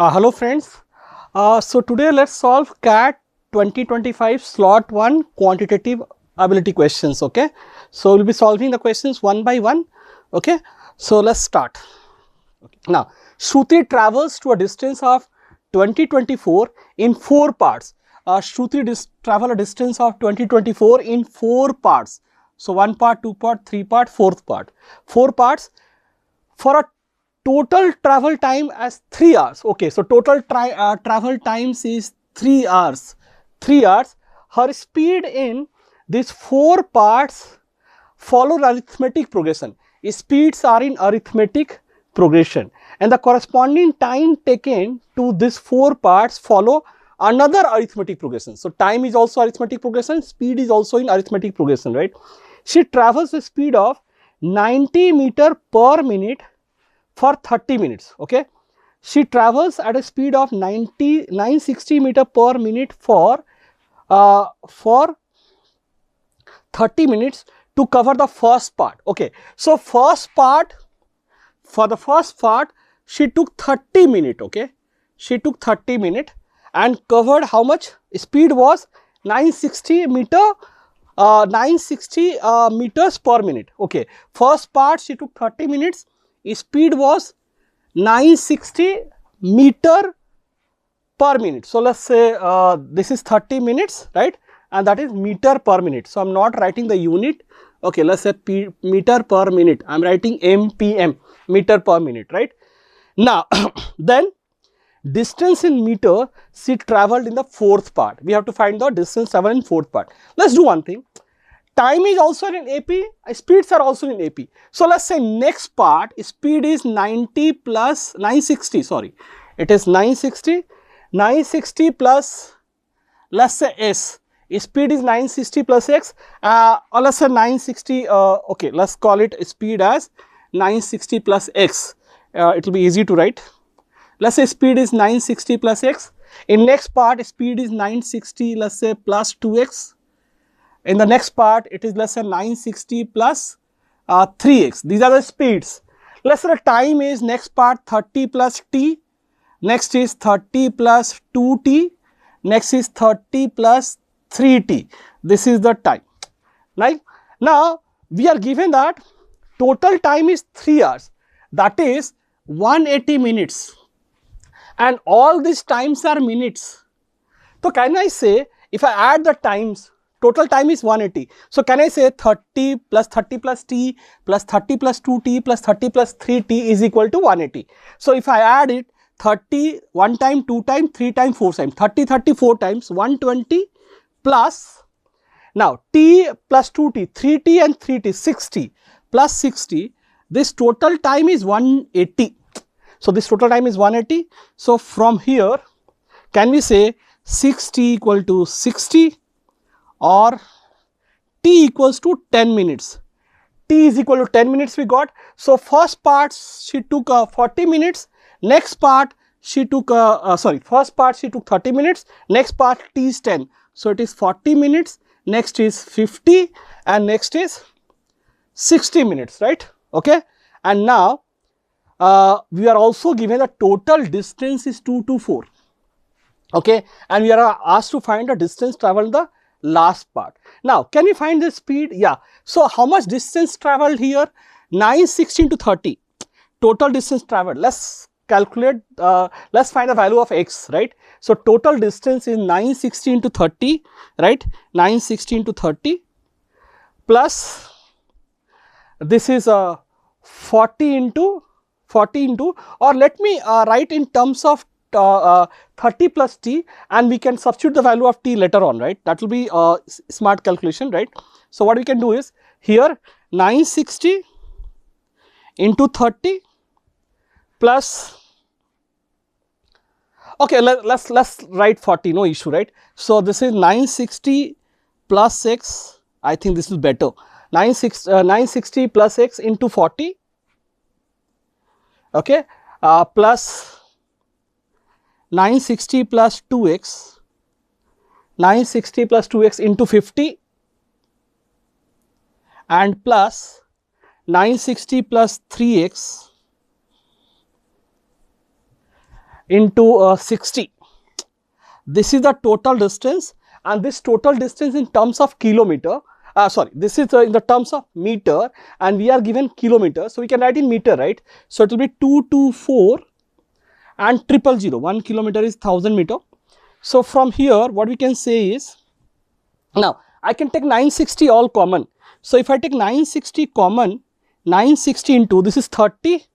Hello friends. So today let's solve CAT 2025 Slot 1 Quantitative Ability questions. Okay. So we'll be solving the questions one by one. Okay. So let's start. Okay. Now, Shruti travels to a distance of 2024 in 4 parts. Shruti travel a distance of 2024 in 4 parts. So 1 part, 2 part, 3 part, 4th part. 4 parts for a total travel time as 3 hours. Okay, so total travel times is 3 hours. 3 hours. Her speed in these 4 parts follow arithmetic progression. Speeds are in arithmetic progression, and the corresponding time taken to these 4 parts follow another arithmetic progression. So time is also arithmetic progression, speed is also in arithmetic progression, right? She travels with speed of 90 meter per minute for 30 minutes. Okay, she travels at a speed of 960 meter per minute for 30 minutes to cover the first part. Okay, so for the first part she took 30 minutes. Okay, she took 30 minutes and covered how much? Speed was 960 meters per minute. Okay, first part she took 30 minutes, speed was 960 meter per minute. So let's say this is 30 minutes, right? And that is meter per minute. So I'm not writing the unit. Okay, let's say meter per minute. I'm writing MPM, meter per minute, right? Now, then distance in meter she traveled in the 4th part. We have to find the distance traveled in 4th part. Let's do one thing. Time is also in AP, speeds are also in AP. So let's say next part, speed is 90 plus 960, sorry. It is 960 plus, let's say S. Speed is 960 plus X, or let's say 960, okay, let's call it speed as 960 plus X. It will be easy to write. Let's say speed is 960 plus X. In next part, speed is 960, let's say plus 2X. In the next part, it is let's say 960 plus 3x. These are the speeds. Let's say the time is next part 30 plus t. Next is 30 plus 2t. Next is 30 plus 3t. This is the time. Right? Now, we are given that total time is 3 hours. That is 180 minutes. And all these times are minutes. So, can I say if I add the times, total time is 180. So, can I say 30 plus t plus 30 plus 2t plus 30 plus 3t is equal to 180. So, if I add it 30 1 time, 2 time, 3 time, 4 times, 30 4 times 120 plus now t plus 2t, 3t and 3t, 60 plus 60, this total time is 180. So, this total time is 180. So, from here can we say 6t equal to 60 or t equals to 10 minutes. T is equal to 10 minutes we got. So, first part she took 40 minutes, next part she took, first part she took 30 minutes, next part t is 10. So, it is 40 minutes, next is 50 and next is 60 minutes, right? Okay. And now, we are also given the total distance is 224. Okay. And we are asked to find the distance traveled in the last part. Now, can we find the speed? Yeah. So, how much distance traveled here? 960 into 30. Total distance traveled. Let's calculate, let's find the value of x, right? So, total distance is 960 into 30, right? 960 into 30 plus this is 40 into, or let me write in terms of 30 plus t, and we can substitute the value of t later on, right? That will be a smart calculation, right? So, what we can do is here 960 into 30 plus, okay, let's write 40, no issue, right? So, this is 960 plus x, I think this is better, 960 plus x into 40, okay, plus 960 plus 2x, 960 plus 2x into 50 and plus 960 plus 3x into 60. This is the total distance, and this total distance in terms of kilometer, this is in the terms of meter, and we are given kilometer, so we can write in meter, right? So it will be 224 and 000. 1 kilometer is 1000 meter. So from here what we can say is, now I can take 960 all common. So if I take 960 common, 960 into this is 30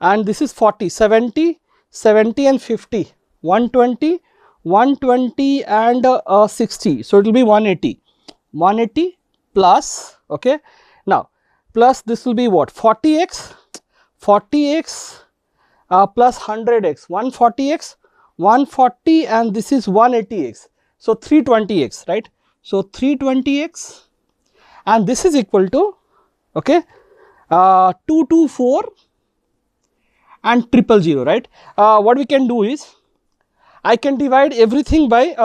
and this is 40, 70, 70 and 50, 120, 120 and 60. So it will be 180. 180 plus, okay, now plus this will be what, 40x, 40x plus 100x, 140x, 140, and this is 180x, so 320x, right? So 320x, and this is equal to, okay, 224 and 000, right? What we can do is, I can divide everything by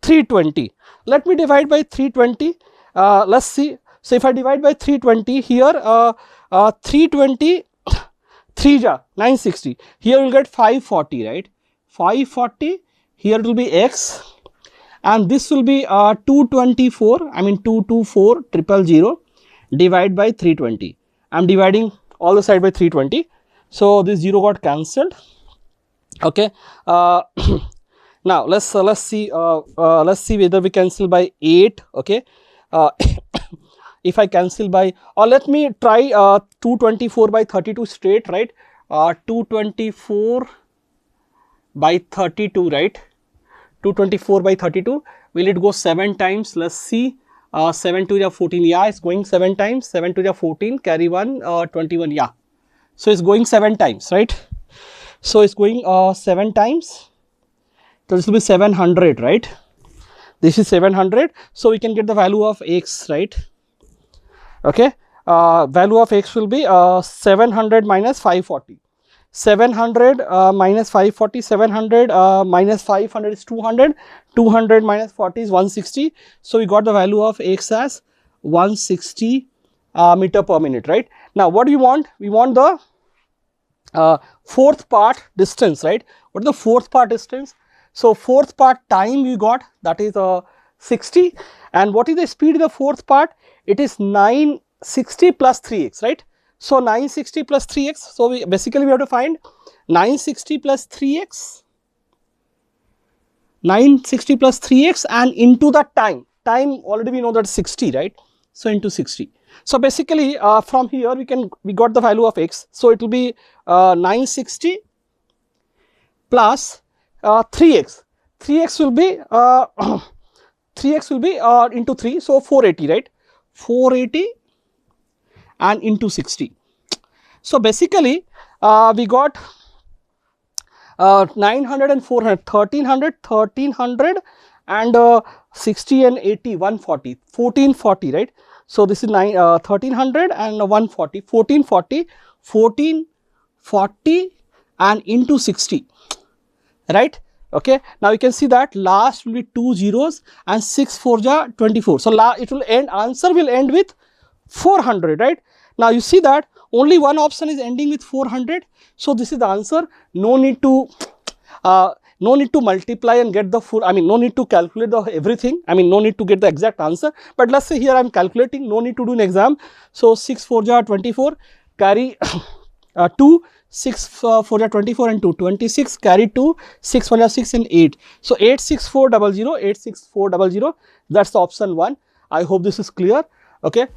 320. Let me divide by 320. Let's see. So if I divide by 320 here, 320 3 ja 960. Here we will get 540, right? 540. Here it will be x, and this will be 224. I mean 224 000 divide by 320. I am dividing all the side by 320. So this 0 got cancelled. Okay. Now let's see whether we cancel by 8. Okay. If I cancel by, or let me try 224 by 32 straight, right? 224 by 32, right? 224 by 32, will it go 7 times? Let's see. 7 to the 14, yeah, it's going 7 times. 7 to the 14, carry 1, 21, yeah. So it's going 7 times, right? So it's going 7 times. So this will be 700, right? This is 700. So we can get the value of x, right? Okay. Value of x will be 700 minus 540. 700 minus 540, 700 minus 500 is 200. 200 minus 40 is 160. So we got the value of x as 160 meter per minute, right? Now what do we want? We want the fourth part distance, right? What is the fourth part distance? So fourth part time we got, that is 60, and what is the speed in the fourth part? It is 960 plus 3x, right? So 960 plus 3x, so we basically we have to find 960 plus 3x, 960 plus 3x and into the time already we know that 60, right? So into 60. So basically from here we got the value of x, so it will be 960 plus 3x. 3x will be 3x will be into 3, so 480, right? 480 and into 60. So basically we got 900 and 400, 1300 and 60 and 80, 140, 1440, right? So this is 1300 and 140, 1440, 1440 and into 60, right? Okay. Now you can see that last will be 2 zeros and 6 4 ja 24. So it will end, answer will end with 400, right? Now you see that only one option is ending with 400. So this is the answer. No need to multiply and get the full, I mean no need to calculate the everything, I mean no need to get the exact answer, but let's say here I am calculating, no need to do an exam. So 6 4 ja 24, carry 2, 6 4 ja 24 and 2, 26, carry 2, 6 1 ja 6 and 8. So 86400, 86400, that's the option 1. I hope this is clear. Okay.